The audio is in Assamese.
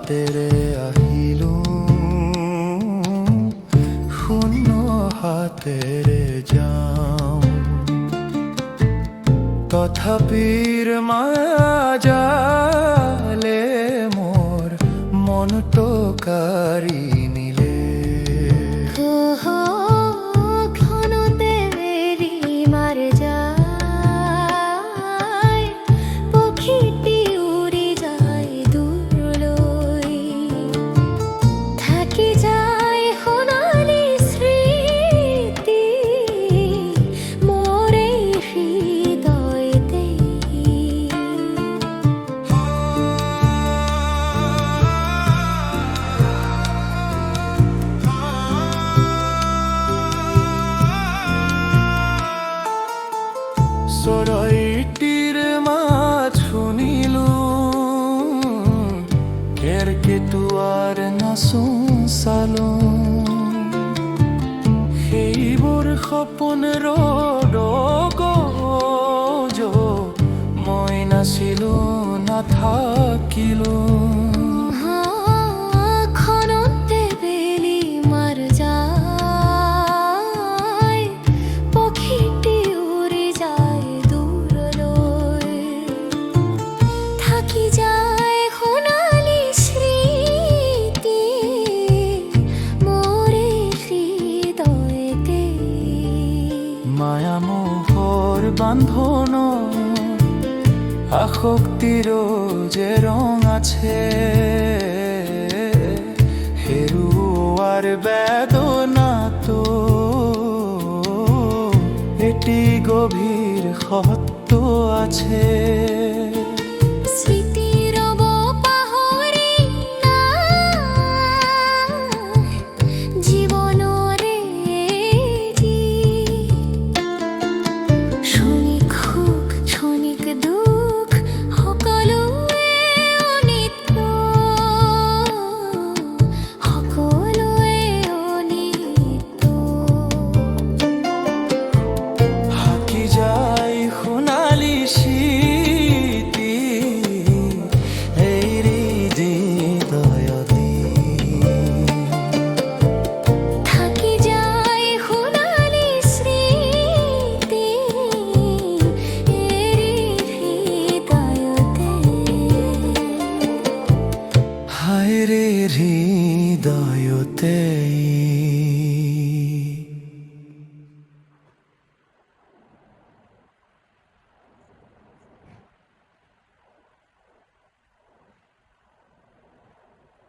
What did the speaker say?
বাটেৰে আহিলো, শূন্য হাতেৰে যাম। তথাপিৰ মায়াজালে মোৰ মনটো কাঢ়ি নিলে। চৰাইটিৰ মাত শুনিলো, কেৰ্কেটুৱাৰ নাচোন চালো। সেইবোৰ সপোনৰ ডগজ, মই নাছিলো নাথাকিলো। মায়ামোহৰ বান্ধন আসক্তিৰো যে ৰং আছে, হেৰুৱাৰ বেদনাটো এটি গভীৰ সত্য আছে। হায়ৰে হৃদয়তে